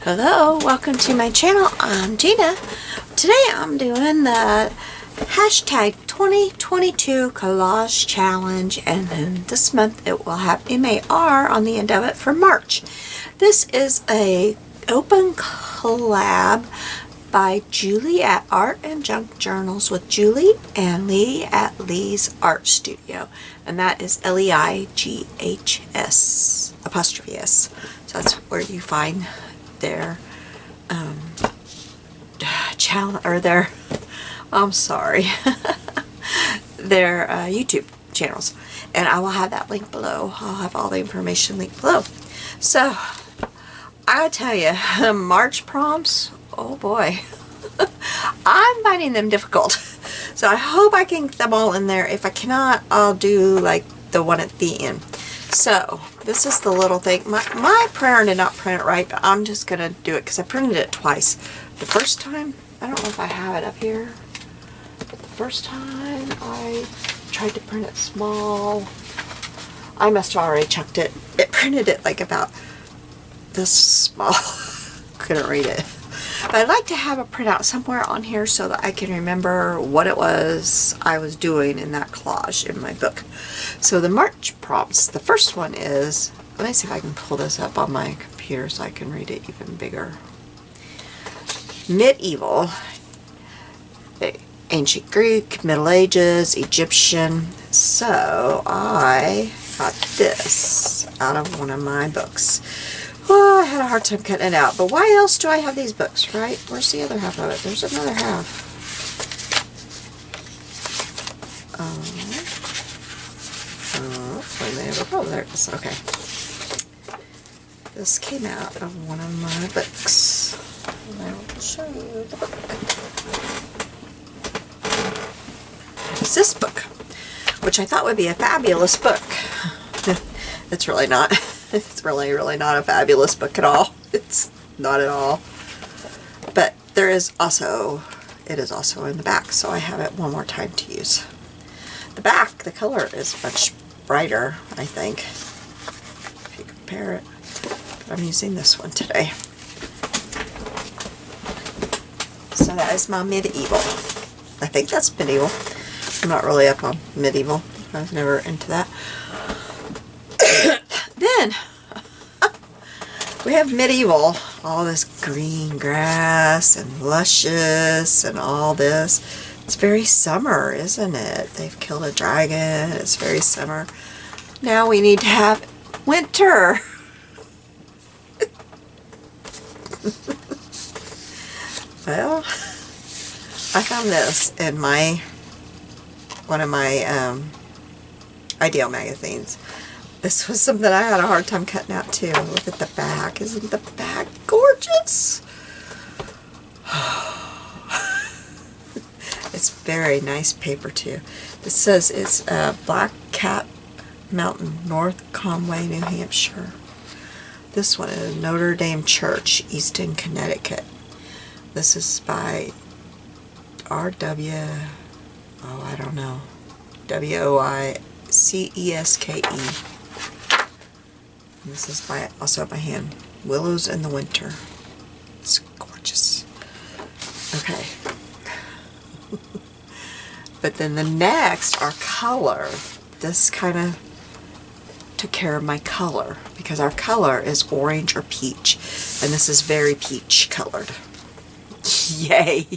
Hello, welcome to my channel. I'm Gina. Today I'm doing the hashtag 2022 collage challenge, and then this month it will have MAR on the end of it for March. This is a open collab by Julie at Art and Junk Journals with Julie and Leigh at Leigh's Art Studio, and that is Leighs apostrophe S. So that's where you find their channel, or their their YouTube channels, and I will have that link below. I'll have all the information linked below. So I tell you, March prompts, oh boy, I'm finding them difficult. So I hope I can get them all in there. If I cannot, I'll do like the one at the end. So this is the little thing. My printer did not print it right, but I'm just going to do it because I printed it twice. The first time, I don't know if I have it up here, but the first time I tried to print it small, I must have already chucked it. It printed it like about this small. Couldn't read it. But I'd like to have a printout somewhere on here so that I can remember what it was I was doing in that collage in my book. So the March prompts, the first one is, let me see if I can pull this up on my computer so I can read it even bigger. Medieval, ancient Greek, Middle Ages, Egyptian. So I got this out of one of my books. Oh, I had a hard time cutting it out, but why else do I have these books, right? Where's the other half of it? There's another half. Oh, there it is. Okay. This came out of one of my books. And I will show you the book. It's this book, which I thought would be a fabulous book. It's really not. It's really not a fabulous book at all. It's not at all. But there is also, it is also in the back, so I have it one more time to use. The back, the color is much brighter, I think, if you compare it. But I'm using this one today. So that is my medieval. I think that's medieval. I'm not really up on medieval. I was never into that. Then we have medieval, all this green grass and luscious and all this. It's very summer, isn't it? They've killed a dragon. It's very summer. Now we need to have winter. Well, I found this in one of my Ideal magazines. This was something I had a hard time cutting out too. Look at the back. Isn't the back gorgeous? It's very nice paper too. It says it's Black Cat Mountain, North Conway, New Hampshire. This one is Notre Dame Church, Easton, Connecticut. This is by R.W. Oh, I don't know. W-O-I-C-E-S-K-E. This is also by hand. Willows in the Winter. It's gorgeous. Okay. But then the next are color. This kind of took care of my color because our color is orange or peach, and this is very peach colored. Yay!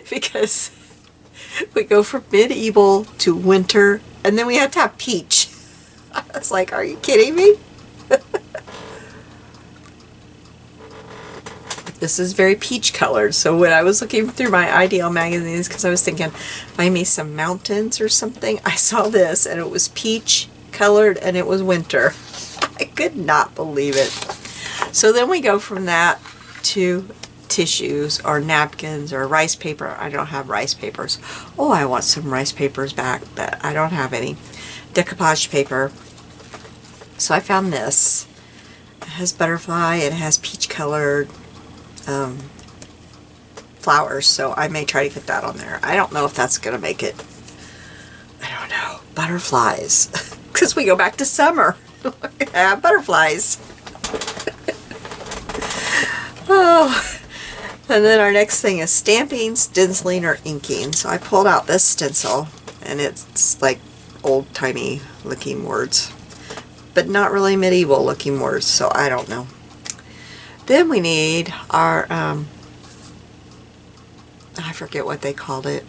Because we go from medieval to winter, and then we have to have peach. I was like, are you kidding me? This is very peach colored. So when I was looking through my Ideal magazines, because I was thinking, find me some mountains or something, I saw this and it was peach colored and it was winter. I could not believe it. So then we go from that to tissues or napkins or rice paper. I don't have rice papers. Oh, I want some rice papers back, but I don't have any. Decoupage paper. So I found this. It has butterfly and it has peach colored flowers, so I may try to get that on there. I don't know if that's gonna make it. I don't know. Butterflies. Because we go back to summer. I have butterflies. And then our next thing is stamping, stenciling, or inking. So I pulled out this stencil, and it's like old-timey looking words, but not really medieval looking words, so I don't know. Then we need our, I forget what they called it.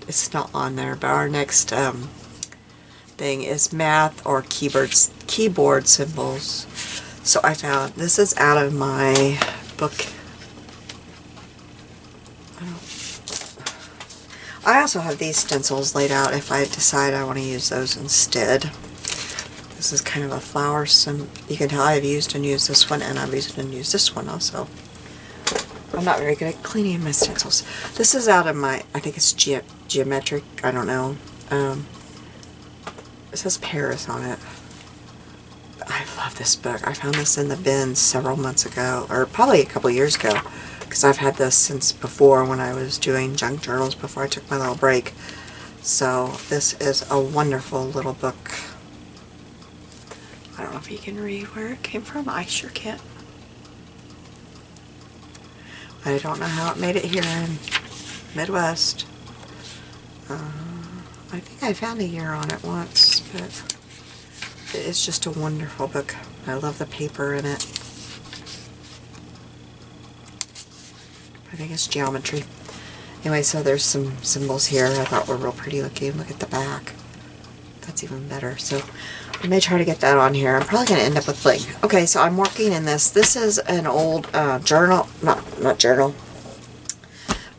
It's not on there, but our next thing is math or keyboard symbols. So I found, this is out of my book. I also have these stencils laid out if I decide I want to use those instead. This is kind of a flower symbol. You can tell I've used and used this one, and I've used and used this one also. I'm not very good at cleaning my stencils. This is out of my, I think it's geometric, I don't know. It says Paris on it. I love this book. I found this in the bin several months ago, or probably a couple years ago, because I've had this since before when I was doing junk journals before I took my little break. So this is a wonderful little book. I don't know if you can read where it came from. I sure can't. I don't know how it made it here in Midwest. I think I found a year on it once, but it's just a wonderful book. I love the paper in it. I think it's geometry. Anyway, so there's some symbols here I thought were real pretty looking. Look at the back. That's even better. So I may try to get that on here. I'm probably going to end up with Bling. Okay, so I'm working in this. This is an old journal, not journal,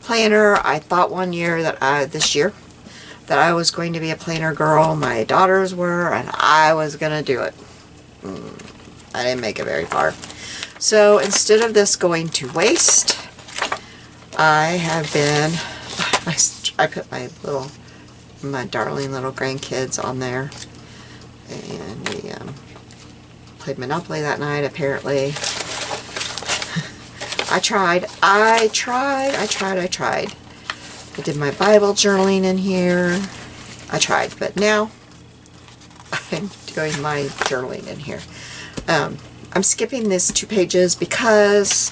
planner. I thought one year that this year that I was going to be a planner girl. My daughters were, and I was going to do it. I didn't make it very far. So instead of this going to waste, I have been, I put my darling little grandkids on there, and we played Monopoly that night, apparently. I tried. I did my Bible journaling in here. I tried, but now I'm doing my journaling in here. I'm skipping this 2 pages because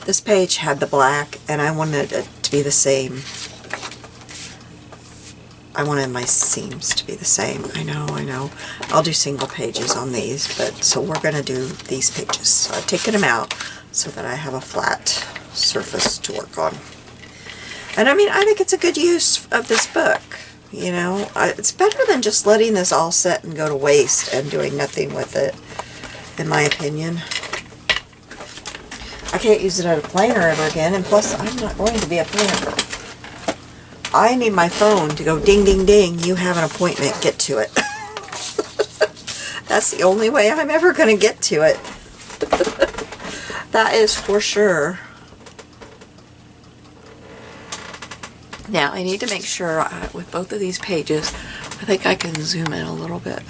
this page had the black, and I wanted it to be the same. I wanted my seams to be the same. I know. I'll do single pages on these, but so we're going to do these pages. So I've taken them out so that I have a flat surface to work on. And I mean, I think it's a good use of this book. You know, it's better than just letting this all set and go to waste and doing nothing with it, in my opinion. I can't use it as a planner ever again, and plus I'm not going to be a planner. I need my phone to go ding ding ding, you have an appointment, get to it. That's the only way I'm ever going to get to it. That is for sure. Now I need to make sure with both of these pages, I think I can zoom in a little bit.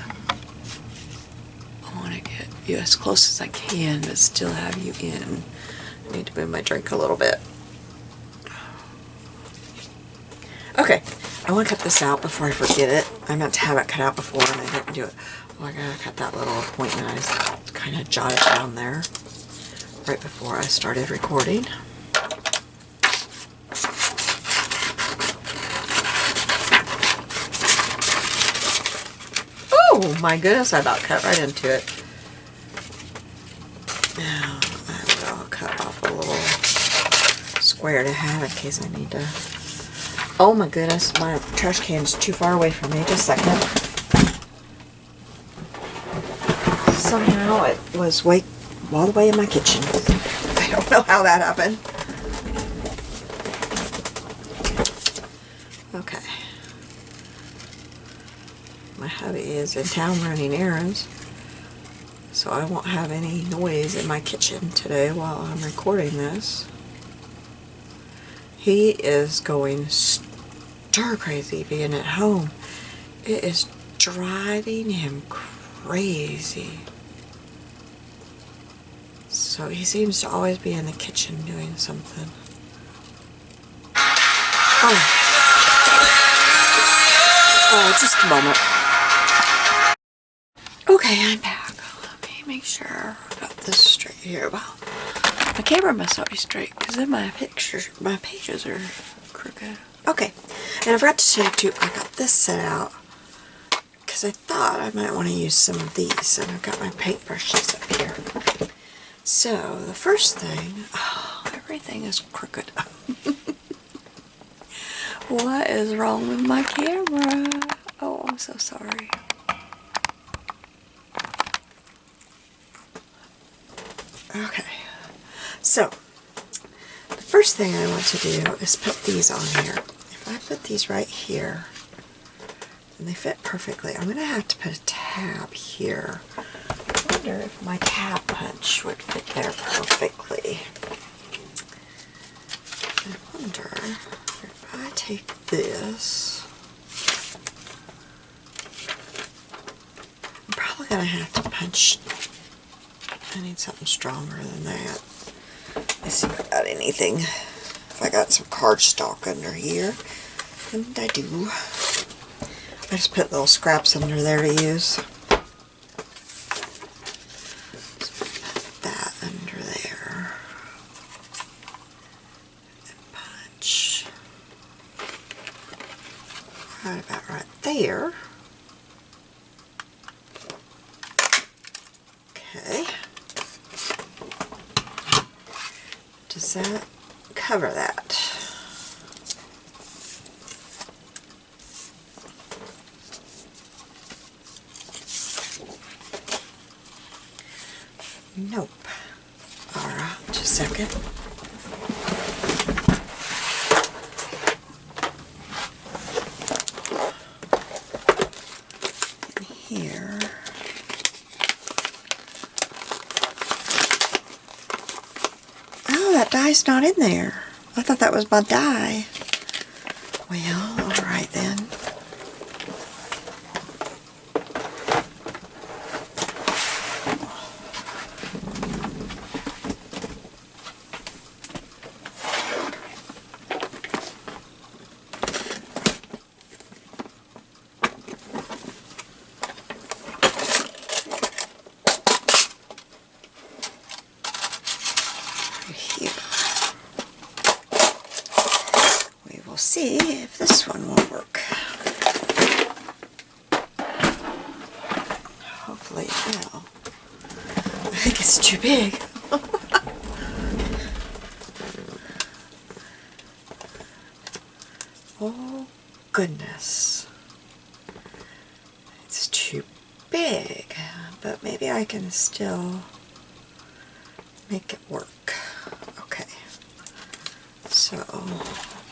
I want to get you as close as I can, but still have you in. I need to move my drink a little bit. Okay, I want to cut this out before I forget it. I meant to have it cut out before and I didn't do it. Oh, I gotta cut that little appointment. I just kind of jotted down there right before I started recording. Oh my goodness, I about cut right into it. Now, I'll cut off a little square to have in case I need to. Oh my goodness, my trash can is too far away from me. Just a second. Somehow it was all the way in my kitchen. I don't know how that happened. Okay. My hubby is in town running errands, so I won't have any noise in my kitchen today while I'm recording this. He is going stir crazy being at home. It is driving him crazy. So he seems to always be in the kitchen doing something. Oh, just a moment. Okay, I'm back. Let me make sure I got this straight here. Wow, my camera must not be straight because then my pages are crooked. Okay, and I forgot to say too, I got this set out because I thought I might want to use some of these, and I've got my paintbrushes up here. So the first thing, oh, everything is crooked. What is wrong with my camera? Oh, I'm so sorry. Okay, so the first thing I want to do is put these on here. If I put these right here, and they fit perfectly, I'm going to have to put a tab here. I wonder if my tab punch would fit there perfectly. I wonder if I take this, I'm probably going to have to punch. I need something stronger than that. Let's see if I got anything. If I got some cardstock under here, and I do. I just put little scraps under there to use. So put that under there. And punch. Right about right there. Okay. Does that cover that? Nope. Alright, just a second. In here. Oh, that die's not in there. I thought that was my die. Well, alright then. See if this one will work. Hopefully it will. I think it's too big. Oh goodness. It's too big, but maybe I can still make it work. Okay. So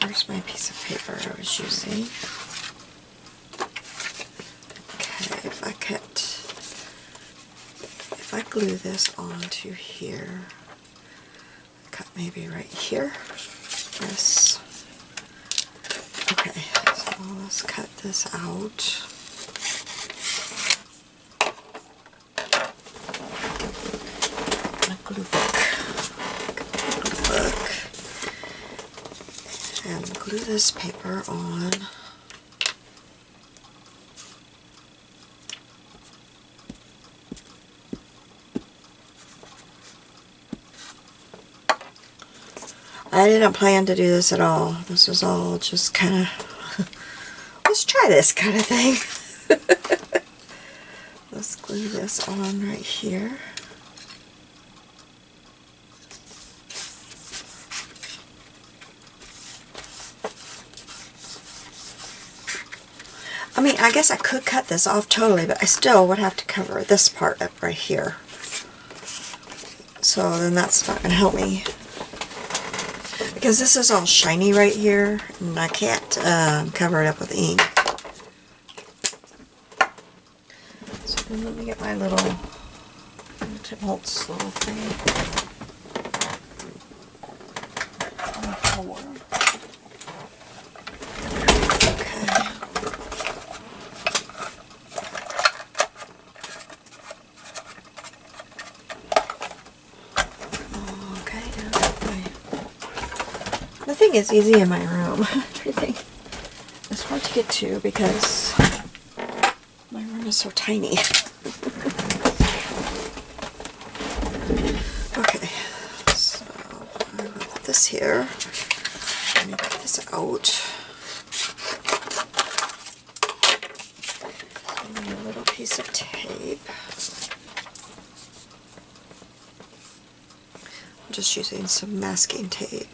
where's my piece of paper I was using? Okay, if I glue this onto here, cut maybe right here. This. Okay, so let's cut this out. A glue book. And glue this paper on. I didn't plan to do this at all. This was all just kind of, let's try this kind of thing. Let's glue this on right here. I mean, I guess I could cut this off totally, but I still would have to cover this part up right here. So then that's not going to help me. Because this is all shiny right here, and I can't cover it up with ink. So then let me get my little Tim Holtz little thing. Nothing is easy in my room. Everything is hard to get to because my room is so tiny. piece here. Let me get this out. And a little piece of tape. I'm just using some masking tape.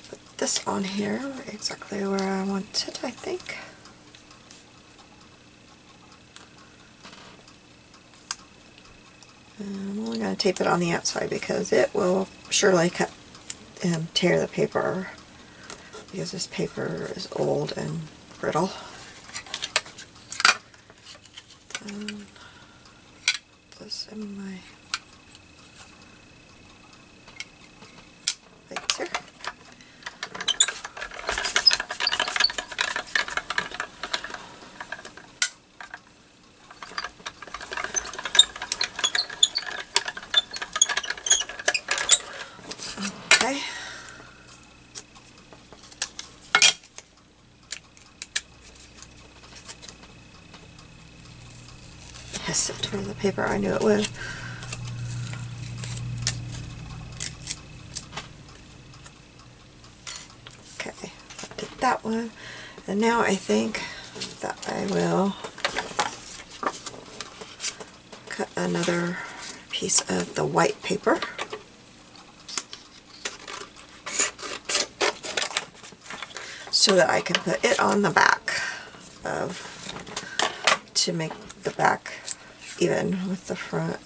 Put this on here exactly where I want it, I think. I'm only going to tape it on the outside because it will surely cut and tear the paper, because this paper is old and brittle. This in my plates here. Okay. Yes, it tore the paper. I knew it would. Okay, I did that one. And now I think that I will cut another piece of the white paper. So that I can put it on the back to make the back even with the front.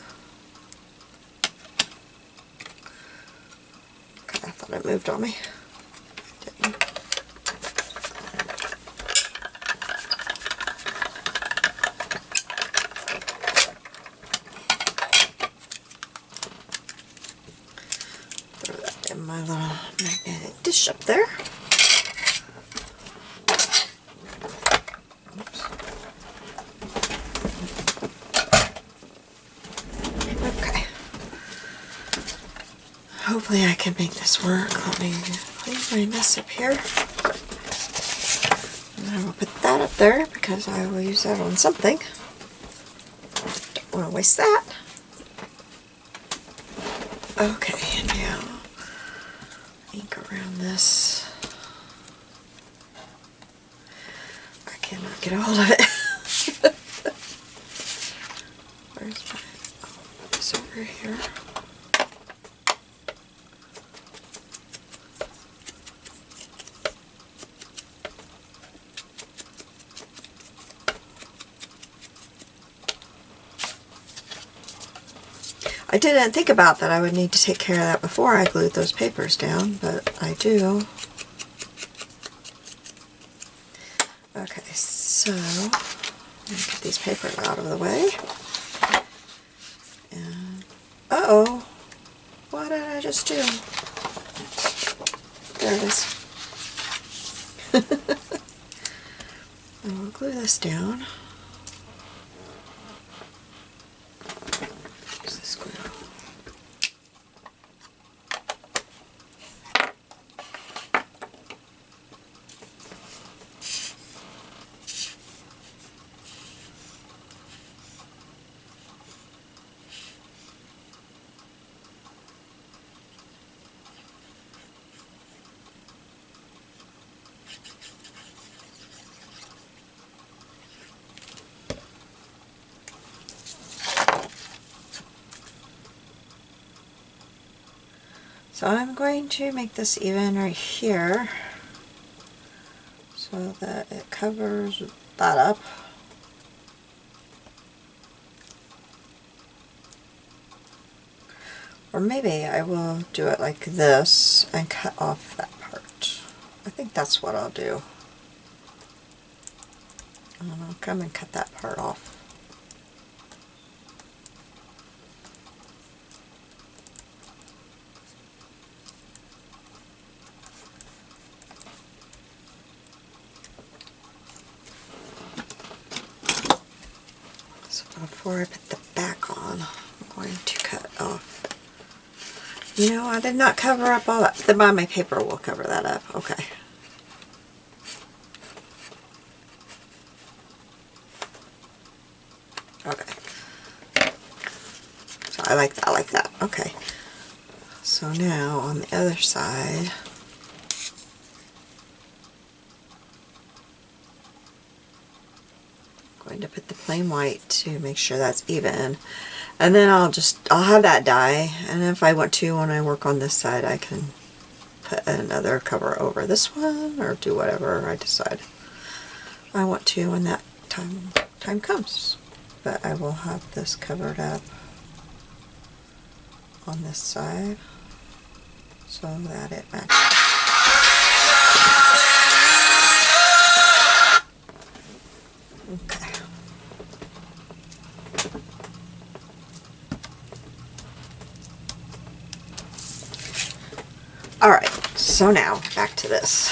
Okay, I thought it moved on me. It didn't. Throw that in my little magnetic dish up there. Hopefully I can make this work. Let me clean my mess up here. And I will put that up there because I will use that on something. Don't want to waste that. Okay, and now ink around this. I cannot get a hold of it. Where's my, oh, it's over here. I didn't think about that I would need to take care of that before I glued those papers down, but I do. Okay, so let me get these papers out of the way. And uh-oh, what did I just do? There it is. And we'll glue this down. So I'm going to make this even right here so that it covers that up. Or maybe I will do it like this and cut off that part. I think that's what I'll do. And I'll come and cut that part off. Before I put the back on, I'm going to cut off. You know, I did not cover up all that. Then my paper will cover that up. Okay. the other side. I'm going to put the plain white to make sure that's even. And then I'll have that dye, and if I want to, when I work on this side, I can put another cover over this one, or do whatever I decide I want to when that time comes. But I will have this covered up on this side so that it matches. Okay. Alright, so now back to this.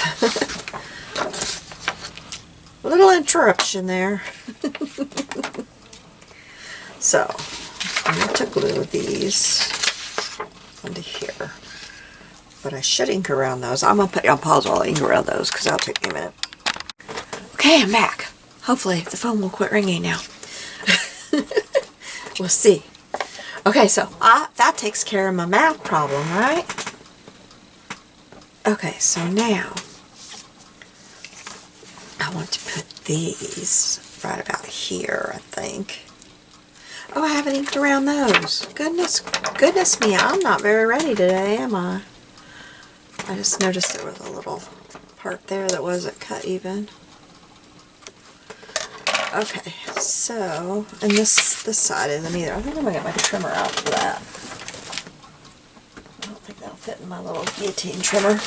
A little interruption there. So, I'm going to glue these onto here. But I should ink around those. I'm going to put you on pause while I ink around those because that'll take me a minute. Okay, I'm back. Hopefully the phone will quit ringing now. We'll see. Okay, so that takes care of my math problem, right? Okay, so now I want to put these right about here, I think. Oh, I haven't inked around those. Goodness me, I'm not very ready today, am I? I just noticed there was a little part there that wasn't cut even. Okay, so, and this side isn't either. I think I'm going to get my trimmer out for that. I don't think that'll fit in my little guillotine trimmer.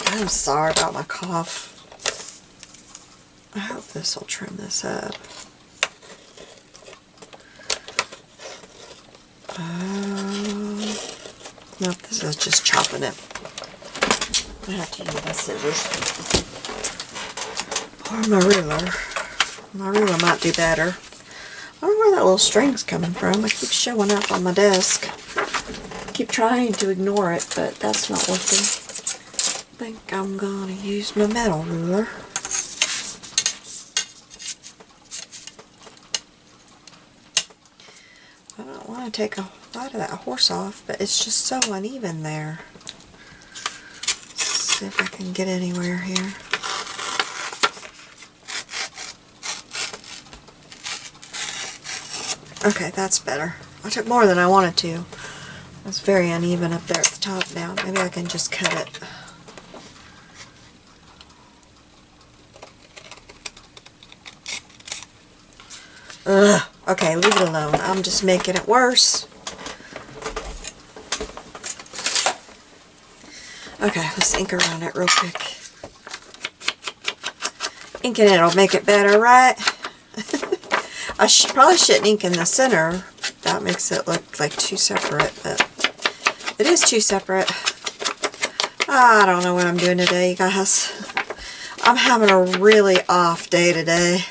I'm sorry about my cough. I hope this will trim this up. Nope, this is just chopping it. I have to use my scissors. Or my ruler. My ruler might do better. I don't know where that little string's coming from. It keeps showing up on my desk. I keep trying to ignore it, but that's not working. I think I'm going to use my metal ruler. I don't want to take a lot of that horse off, but it's just so uneven there. Let's see if I can get anywhere here. Okay, that's better. I took more than I wanted to. It's very uneven up there at the top now. Maybe I can just cut it. Ugh. Okay, leave it alone. I'm just making it worse. Okay, let's ink around it real quick. Inking it'll make it better, right? I probably shouldn't ink in the center. That makes it look like two separate, but it is two separate. I don't know what I'm doing today, you guys. I'm having a really off day today.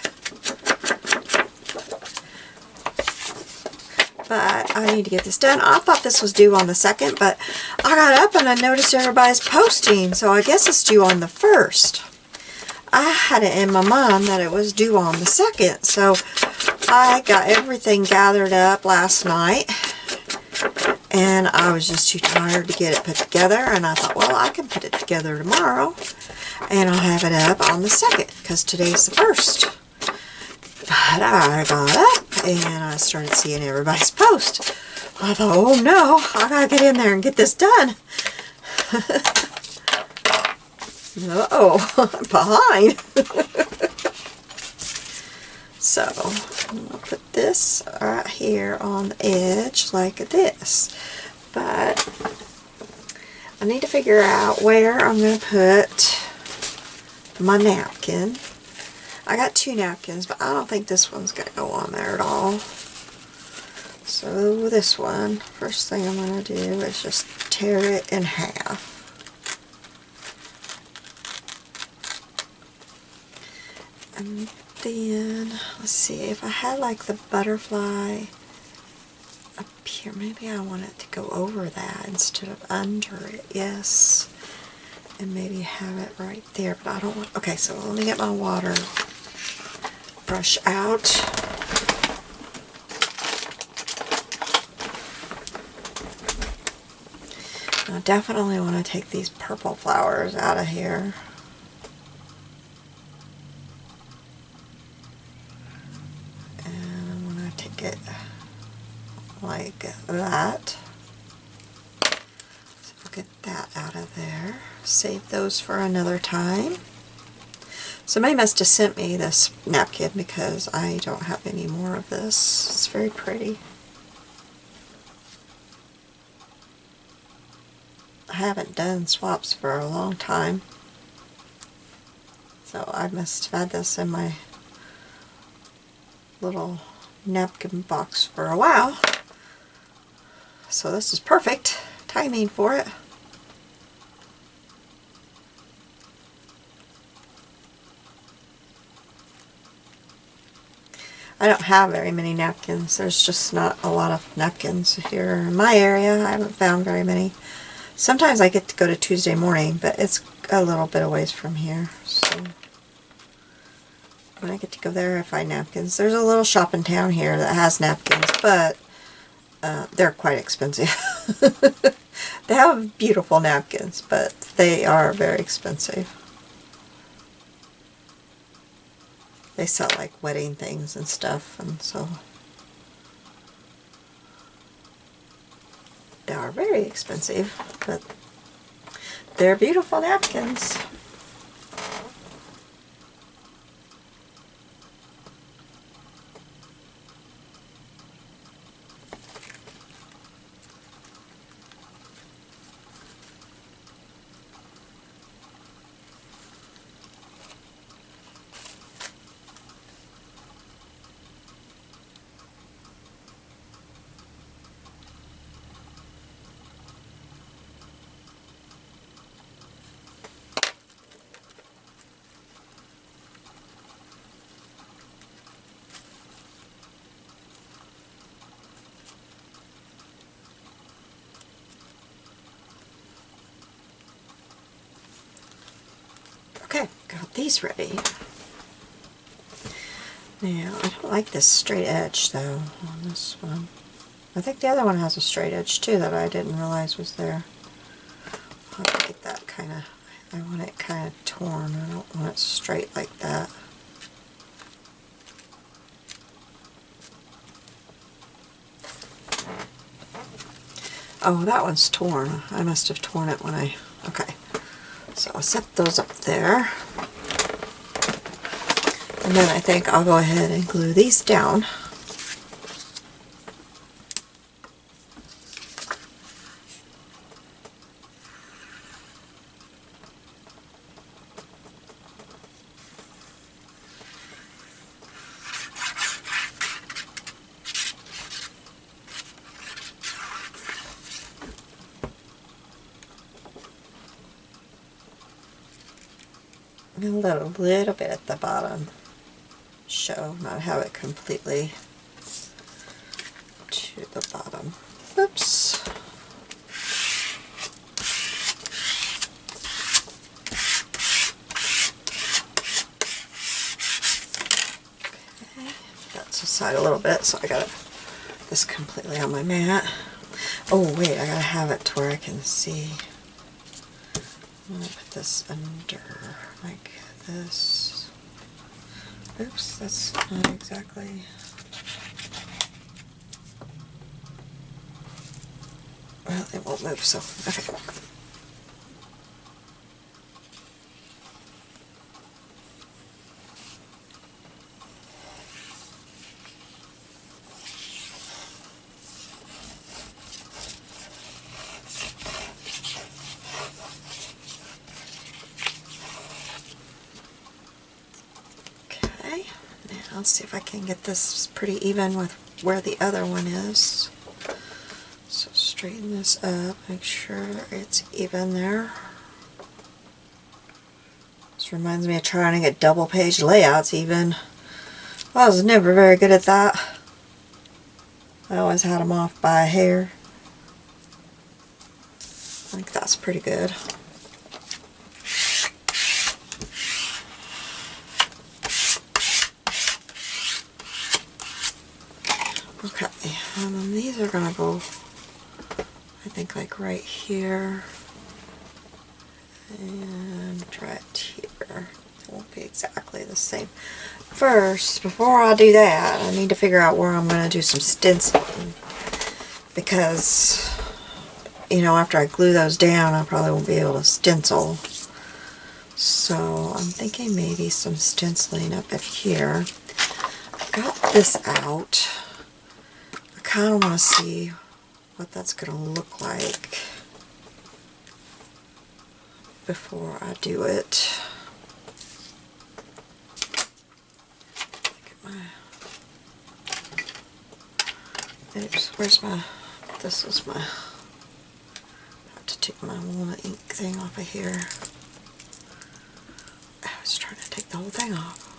But I need to get this done. I thought this was due on the 2nd, but I got up and I noticed everybody's posting, so I guess it's due on the 1st. I had it in my mind that it was due on the 2nd, so I got everything gathered up last night, and I was just too tired to get it put together, and I thought, well, I can put it together tomorrow, and I'll have it up on the 2nd, because today's the 1st. But I got up, and I started seeing everybody's post. I thought, oh no, I gotta get in there and get this done. Uh-oh, I'm behind. So, I'm going to put this right here on the edge like this. But, I need to figure out where I'm going to put my napkin. I got 2 napkins, but I don't think this one's going to go on there at all. So, this one, first thing I'm going to do is just tear it in half. And then, let's see, if I had like the butterfly up here, maybe I want it to go over that instead of under it, yes. And maybe have it right there, but I don't want, okay, so let me get my water brush out. I definitely want to take these purple flowers out of here. And I'm going to take it like that. So we'll get that out of there. Save those for another time. Somebody must have sent me this napkin because I don't have any more of this. It's very pretty. I haven't done swaps for a long time, so I must have had this in my little napkin box for a while. So this is perfect timing for it. I don't have very many napkins. There's just not a lot of napkins here in my area. I haven't found very many. Sometimes I get to go to Tuesday Morning, but it's a little bit away from here. So when I get to go there, I find napkins. There's a little shop in town here that has napkins, but they're quite expensive. They have beautiful napkins, but they are very expensive. They sell like wedding things and stuff, and so they are very expensive, but they're beautiful napkins. Okay, got these ready. Now, I don't like this straight edge though on this one. I think the other one has a straight edge too that I didn't realize was there. I'll have to get that kind of, I want it kind of torn. I don't want it straight like that. Oh, that one's torn. I must have torn it when I, okay. So I'll set those up there. And then I think I'll go ahead and glue these down. A little bit at the bottom, show, not have it completely to the bottom. Oops. Okay, that's aside a little bit, so I got this completely on my mat. Oh wait, I gotta have it to where I can see. I'm gonna put this under like this. Oops, that's not exactly. Well, it won't move, so okay. Let's see if I can get this pretty even with where the other one is. So straighten this up, make sure it's even there. This reminds me of trying to get double page layouts even. I was never very good at that. I always had them off by a hair. I think that's pretty good. Okay, and then these are going to go, I think like right here. And try it here. It won't be exactly the same. First, before I do that, I need to figure out where I'm going to do some stenciling. Because, you know, after I glue those down, I probably won't be able to stencil. So I'm thinking maybe some stenciling up in here. I got this out. I kind of want to see what that's going to look like before I do it. Oops, where's my, this is my, I have to take my walnut ink thing off of here. I was trying to take the whole thing off.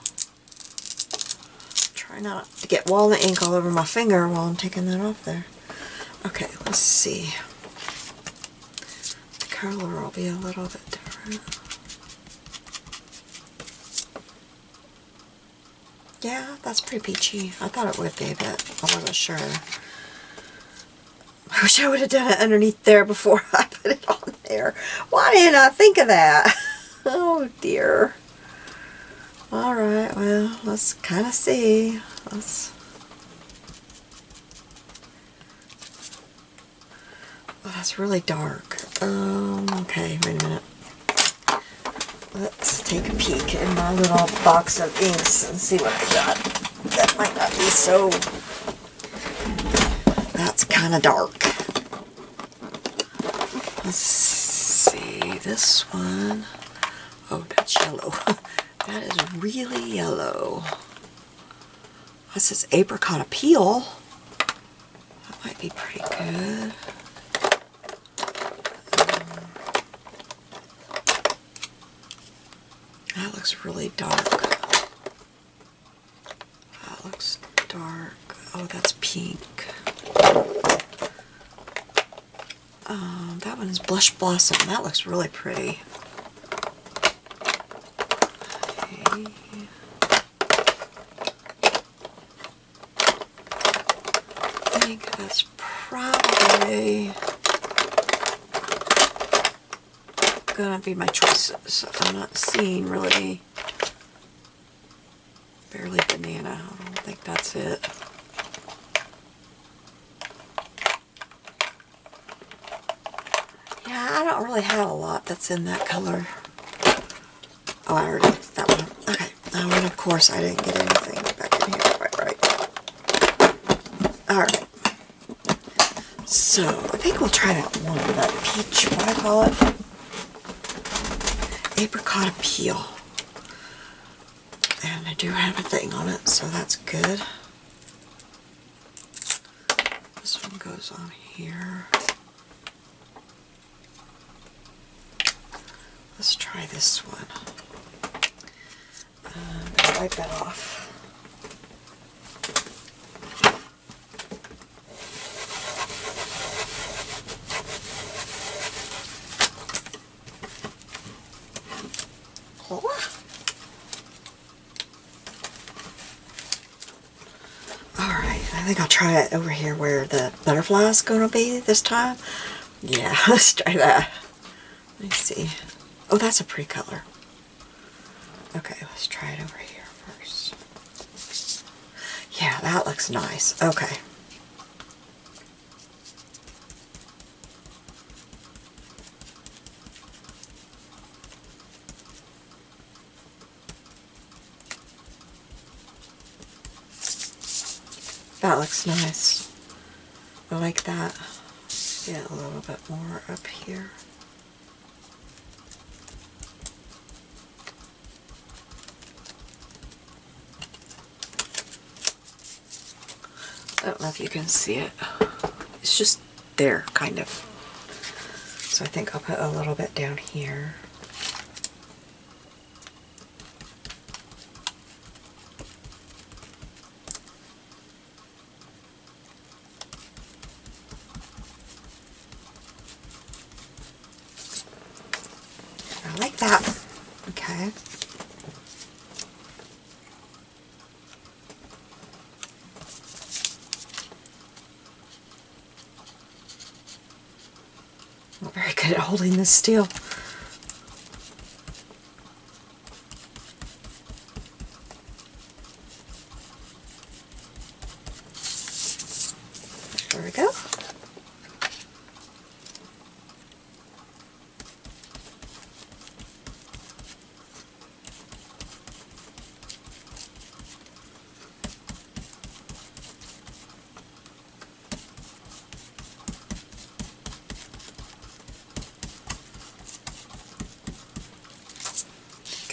Try not to get walnut ink all over my finger while I'm taking that off there. Okay, let's see. The color will be a little bit different. Yeah, that's pretty peachy. I thought it would be, but I wasn't sure. I wish I would have done it underneath there before I put it on there. Why didn't I think of that? Oh dear. Alright, well, let's kind of see. Oh, that's really dark. Okay, wait a minute. Let's take a peek in my little box of inks and see what I got. That might not be so... That's kind of dark. Let's see, this one. Oh, that's yellow. That is really yellow. This is apricot appeal. That might be pretty good. That looks really dark. That looks dark. Oh, that's pink. That one is Blush Blossom. That looks really pretty. Okay. I think that's probably gonna be my choices. I'm not seeing really barely banana. I don't think that's it. Yeah, I don't really have a lot that's in that color. Oh, I already looked at that one. Okay, and of course I didn't get anything back in here quite right. Alright. So, I think we'll try that one, that peach, what do I call it? Apricot Appeal. And I do have a thing on it, so that's good. This one goes on here. Let's try this one. Wipe that off. Alright, I think I'll try it over here where the butterfly is going to be this time. Yeah, let's try that. Let me see. Oh, that's a pretty color. Okay, let's try it over here first. Yeah, that looks nice. Okay. That looks nice. I like that. Get a little bit more up here. I don't know if you can see it. It's just there, kind of. So I think I'll put a little bit down here. I like that. Okay. holding this still. There we go.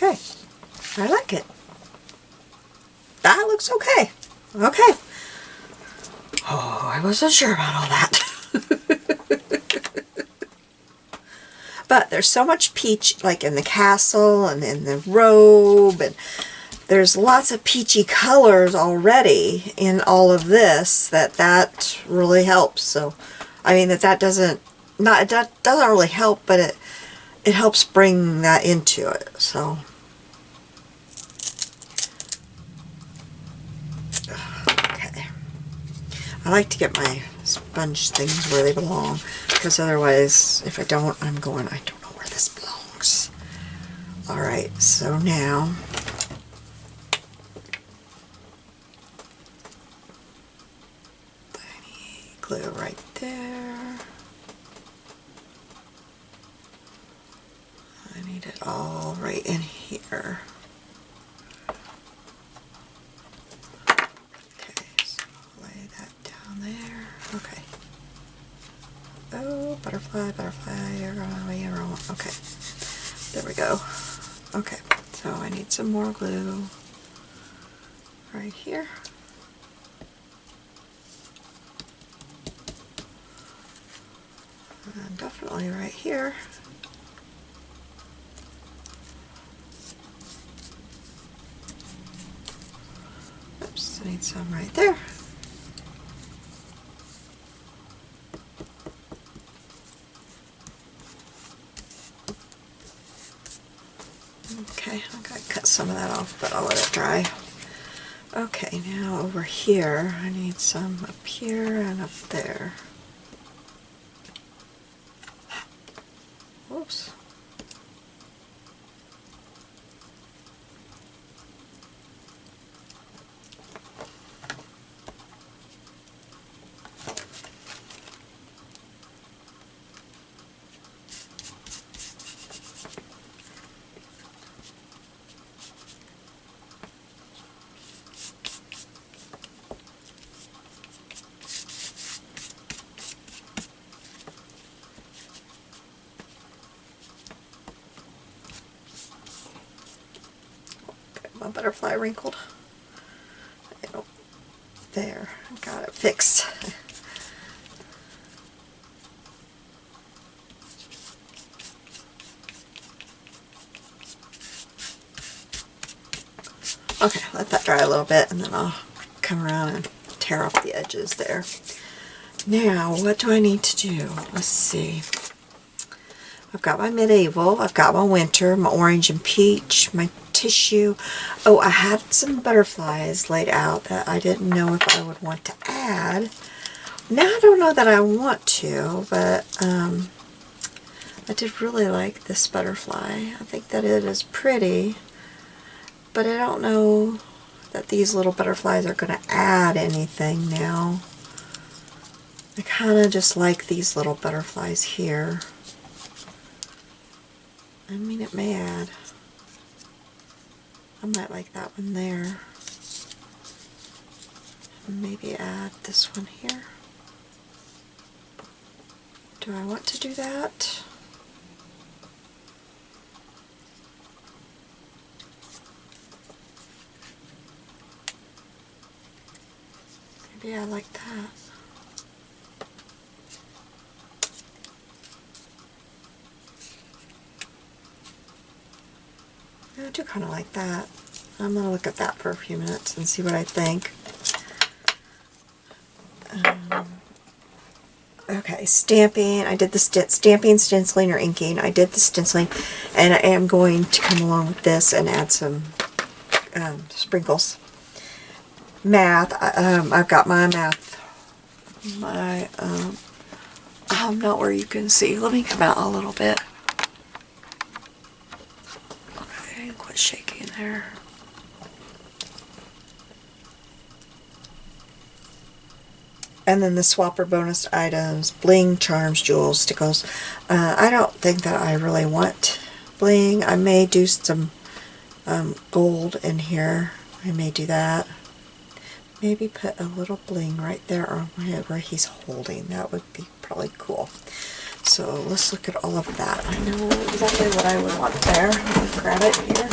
Okay, I like it. That looks okay. Okay. Oh, I wasn't sure about all that. But there's so much peach, like in the castle and in the robe, and there's lots of peachy colors already in all of this that really helps. So, I mean that doesn't really help, but it helps bring that into it. So. I like to get my sponge things where they belong, because otherwise, if I don't, I'm going, I don't know where this belongs. Alright, so now, I need glue right there. I need it all right in here. Okay. Oh, butterfly, butterfly, you're wrong. Okay. There we go. Okay, so I need some more glue right here. And definitely right here. Oops, I need some right there. Okay, I'm going to cut some of that off, but I'll let it dry. Okay, now over here, I need some up here and up there. Whoops. My butterfly wrinkled. Oh, there, got it fixed. Okay, let that dry a little bit, and then I'll come around and tear off the edges there. Now, what do I need to do? Let's see. I've got my medieval, I've got my winter, my orange and peach, my tissue. Oh, I had some butterflies laid out that I didn't know if I would want to add. Now I don't know that I want to, but I did really like this butterfly. I think that it is pretty, but I don't know that these little butterflies are going to add anything now. I kind of just like these little butterflies here. I mean, it may add. I might like that one there. And maybe add this one here. Do I want to do that? Maybe I like that. I do kind of like that. I'm going to look at that for a few minutes and see what I think. Okay, stamping. I did the stamping, stenciling, or inking. I did the stenciling, and I am going to come along with this and add some sprinkles. Math. I've got my math, my Not where you can see. Let me come out a little bit. Okay, quit shaking there. And then the swapper bonus items, bling, charms, jewels, stickles. I don't think that I really want bling. I may do some gold in here. I may do that. Maybe put a little bling right there on where he's holding. That would be probably cool. So let's look at all of that. I know exactly what I would want there. Let me grab it here.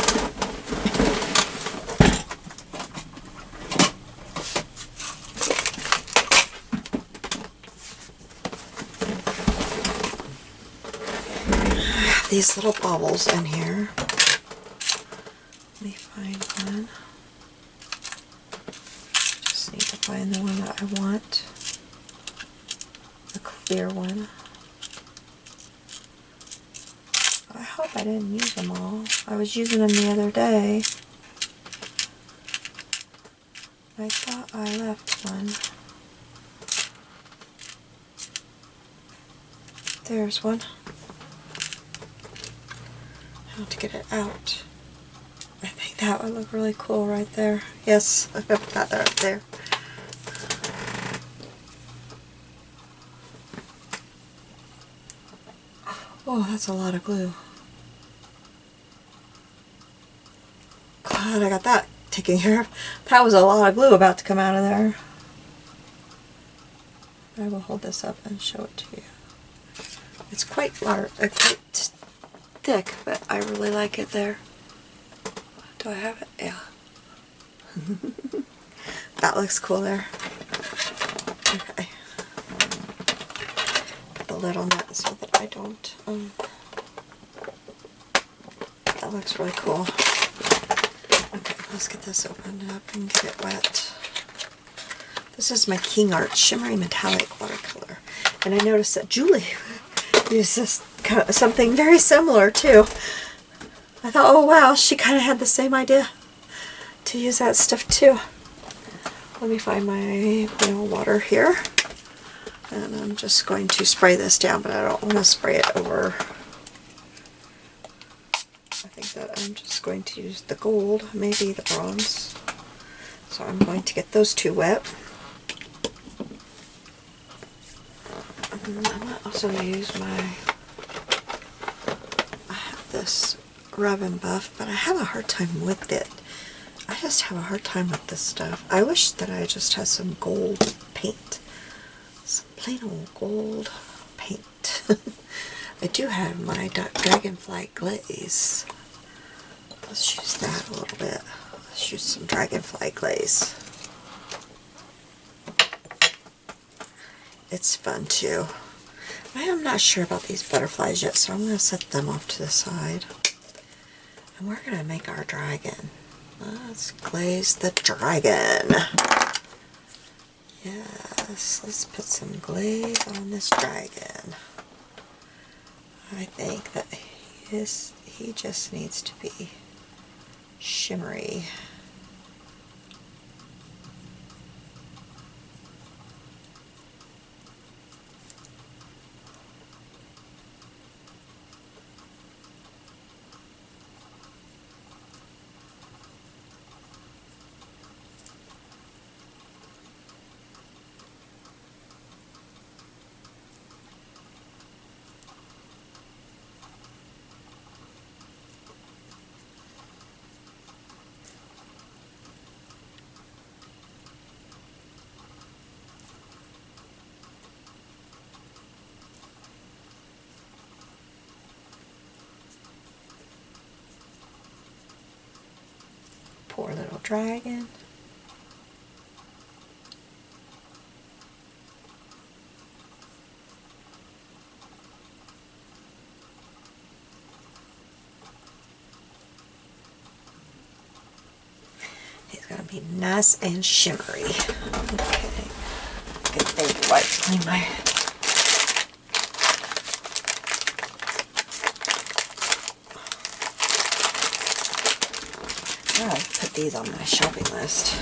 These little baubles in here. Let me find one. Just need to find the one that I want. The clear one. I hope I didn't use them all. I was using them the other day. I thought I left one. There's one. How to get it out. I think that would look really cool right there. Yes, I've got that up there. Oh, that's a lot of glue. Glad I got that taken care of. That was a lot of glue about to come out of there. I will hold this up and show it to you. It's quite large, quite thick, but I really like it there. Do I have it? Yeah. That looks cool there. Okay. Put the lid on that so that I don't, that looks really cool. Okay, let's get this opened up and get it wet. This is my King Art Shimmery Metallic Watercolor. And I noticed that Julie uses something very similar too. I thought, oh wow, she kind of had the same idea to use that stuff too. Let me find my water here. And I'm just going to spray this down, but I don't want to spray it over. I think that I'm just going to use the gold, maybe the bronze. So I'm going to get those two wet. And I might also use I have this rub and buff, but I have a hard time with it. I just have a hard time with this stuff. I wish that I just had some gold paint. Some plain old gold paint. I do have my Dragonfly glaze. Let's use that a little bit. Let's use some Dragonfly glaze. It's fun too. I am not sure about these butterflies yet, so I'm going to set them off to the side. And we're going to make our dragon. Let's glaze the dragon. Yes, let's put some glaze on this dragon. I think that he just needs to be shimmery. Poor little dragon. He's going to be nice and shimmery. Okay. Good baby wipe clean my... I put these on my shopping list.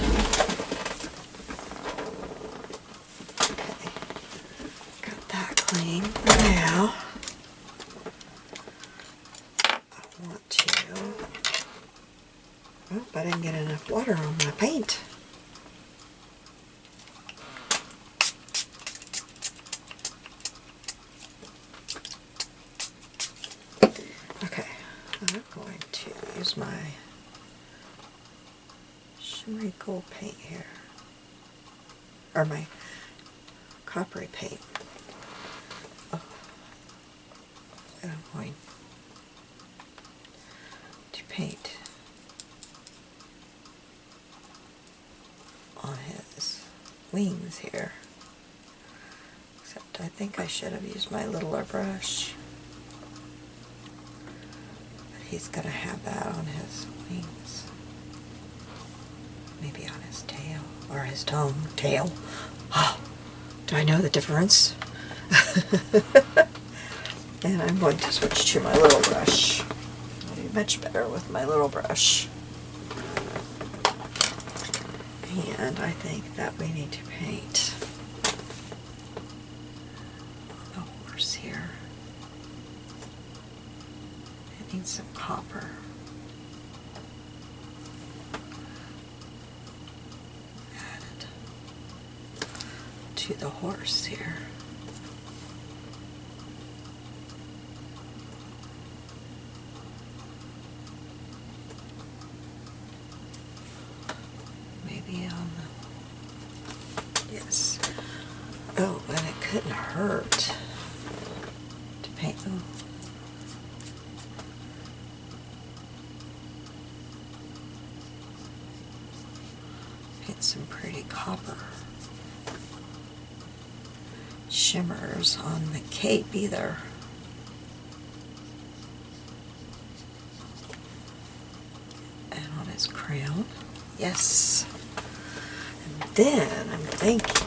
Okay, got that clean. Now, I want to, oh, I didn't get enough water on my paint. Okay, I'm going to use my shimmery gold paint here, or my coppery paint. Oh. And I'm going to paint on his wings here. Except I think I should have used my littler brush. But he's going to have that on his wings. Maybe on his tail, or his tongue. Tail. Oh, do I know the difference? And I'm going to switch to my little brush. I'll be much better with my little brush. And I think that we need to paint the horse here. It needs some copper. Added to the horse here. Yes. Oh, and it couldn't hurt to paint them. Paint some pretty copper shimmers on the cape either. And on his crown. Yes. Then I'm thinking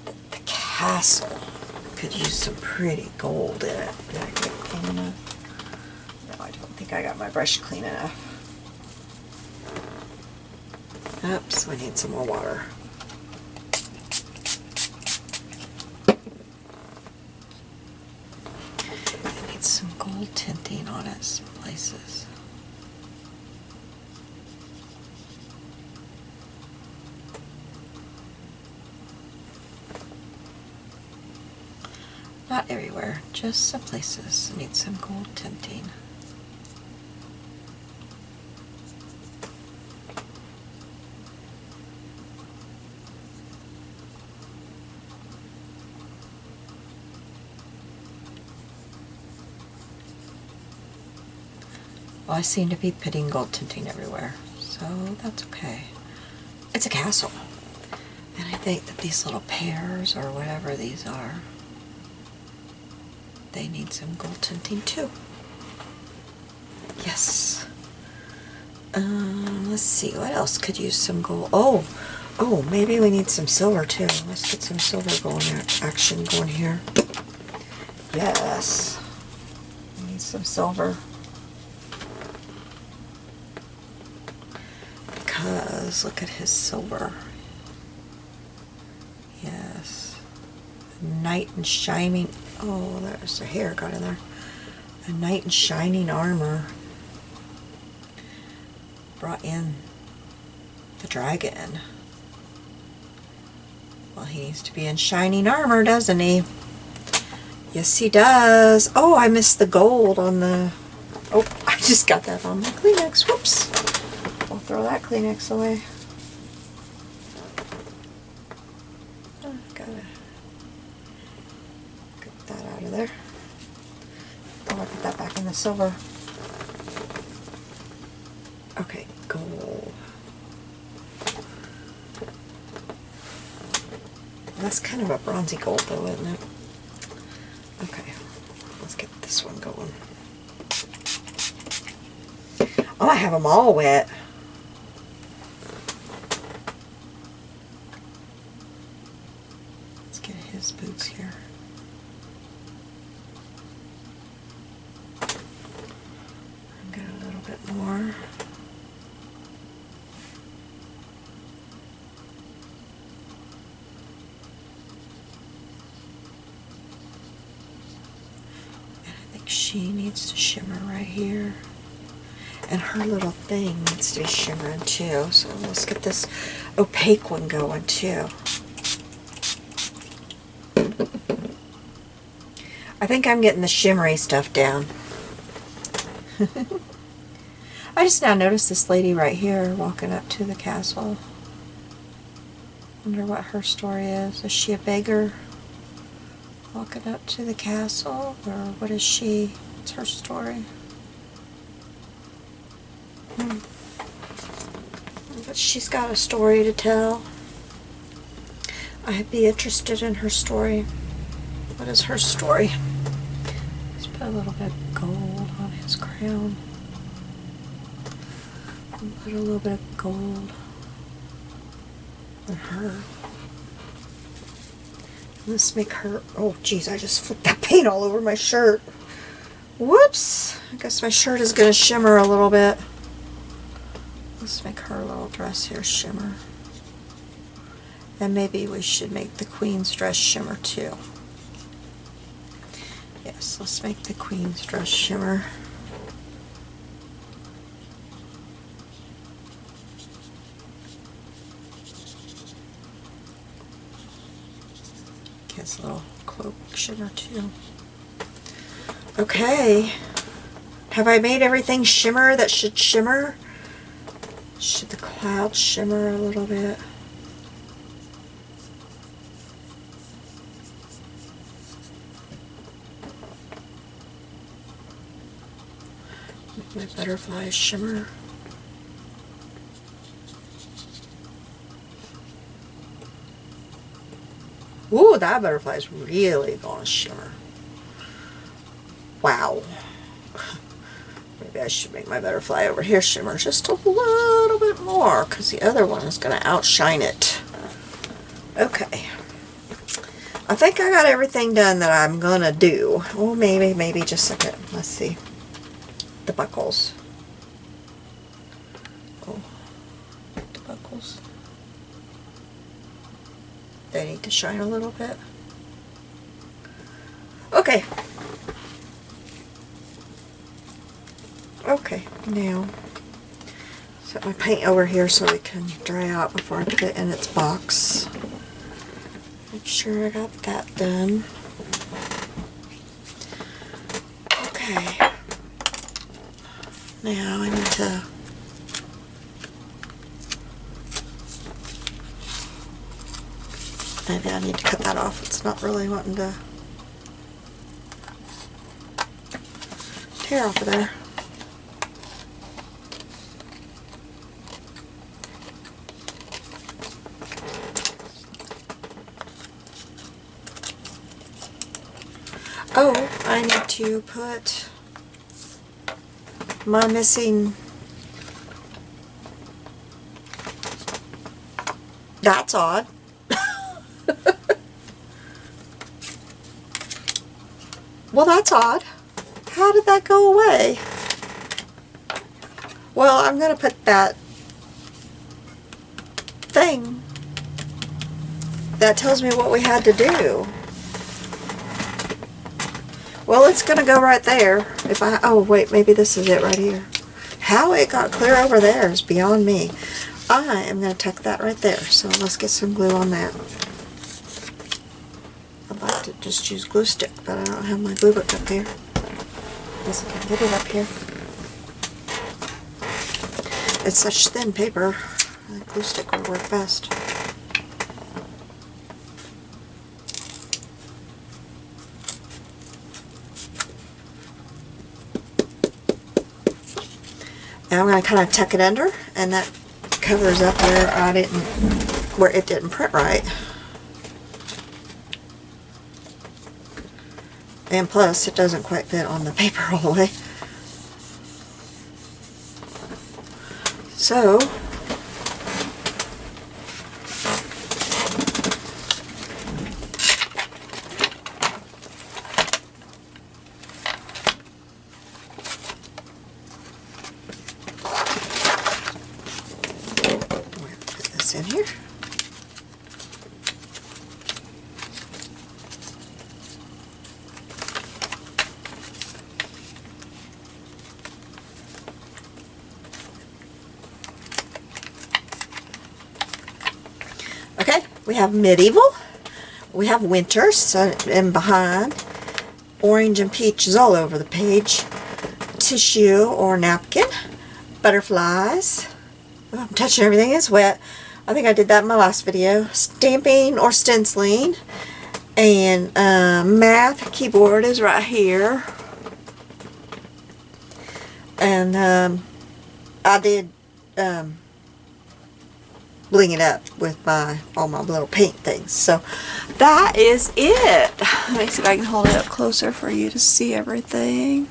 that the castle could use some pretty gold in it. Did I get it clean enough? No, I don't think I got my brush clean enough. Oops, I need some more water. I need some gold tinting on it some places. Not everywhere, just some places need some gold tinting. Well, I seem to be putting gold tinting everywhere, so that's okay. It's a castle, and I think that these little pears, or whatever these are, they need some gold tinting too. Yes. Let's see, what else could use some gold? Oh, maybe we need some silver too. Let's get some silver going there, action going here. Yes. We need some silver. Because look at his silver. Yes. Knight in shining. Oh, there's the hair got in there. A knight in shining armor brought in the dragon. Well, he needs to be in shining armor, doesn't he? Yes, he does. Oh, I missed the gold on the... Oh, I just got that on my Kleenex. Whoops. I'll throw that Kleenex away. Oh, gotta get that out of there. I'll put that back in the silver. Okay, gold. That's kind of a bronzy gold though, isn't it? Okay, let's get this one going. Oh, I have them all wet. Let's get his boots here. Get a little bit more. she needs to shimmer right here. And her little thing needs to be shimmering too. So let's get this opaque one going too. I think I'm getting the shimmery stuff down. I just now noticed this lady right here walking up to the castle. Wonder what her story is. Is she a beggar walking up to the castle? Or what is she? What's her story? But she's got a story to tell. I'd be interested in her story. What is her story? Let's put a little bit of gold on his crown. And put a little bit of gold on her. Let's make her, oh geez, I just flipped that paint all over my shirt. Whoops! I guess my shirt is going to shimmer a little bit. Let's make her little dress here shimmer. And maybe we should make the queen's dress shimmer too. Yes, let's make the queen's dress shimmer. Gets a little cloak shimmer too. Okay. Have I made everything shimmer that should shimmer? Should the clouds shimmer a little bit? Make my butterflies shimmer. Ooh, that butterfly's really gonna shimmer. Wow. Maybe I should make my butterfly over here shimmer just a little bit more, because the other one is going to outshine it. Okay. I think I got everything done that I'm going to do. Oh, maybe just a bit. Let's see. The buckles. Oh, the buckles. They need to shine a little bit. Okay. Okay, now set my paint over here so it can dry out before I put it in its box. Make sure I got that done. Okay. Now I need to maybe I need to cut that off. It's not really wanting to tear off of there. Oh, I need to put my missing, that's odd. Well, that's odd. How did that go away? Well, I'm going to put that thing that tells me what we had to do. Well, it's going to go right there. If I, oh wait, maybe this is it right here. How it got clear over there is beyond me. I am going to tuck that right there. So let's get some glue on that. I'd like to just use glue stick, but I don't have my glue book up here. Guess I can get it up here. It's such thin paper. I think glue stick would work best. Now I'm going to kind of tuck it under, and that covers up where it didn't print right. And plus, it doesn't quite fit on the paper all the way. So, put this in here. We have medieval. We have winter, so, and behind. Orange and peach is all over the page. Tissue or napkin. Butterflies. Oh, I'm touching everything. It's wet. I think I did that in my last video. Stamping or stenciling. And math keyboard is right here. And I did bling it up with all my little paint things. So that is it. Let me see if I can hold it up closer for you to see everything.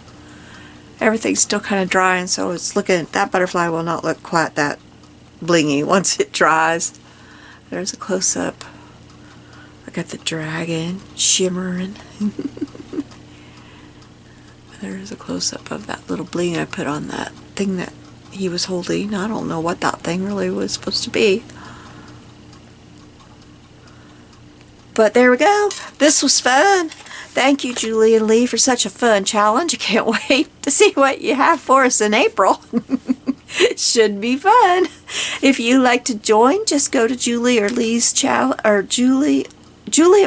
Everything's still kind of drying, so it's looking, that butterfly will not look quite that blingy once it dries. There's a close-up. I got the dragon shimmering. There's a close-up of that little bling I put on that thing that he was holding. I don't know what that thing really was supposed to be. But there we go. This was fun. Thank you, Julie and Leigh, for such a fun challenge. I can't wait to see what you have for us in April. It should be fun. If you like to join, just go to Julie or Leigh's Julie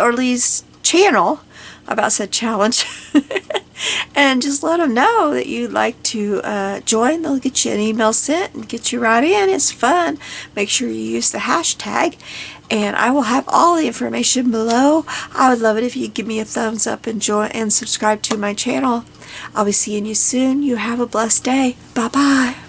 or Leigh's channel. I about said challenge. And just let them know that you'd like to join. They'll get you an email sent and get you right in. It's fun. Make sure you use the hashtag. And I will have all the information below. I would love it if you give me a thumbs up and join and subscribe to my channel. I'll be seeing you soon. You have a blessed day. Bye-bye.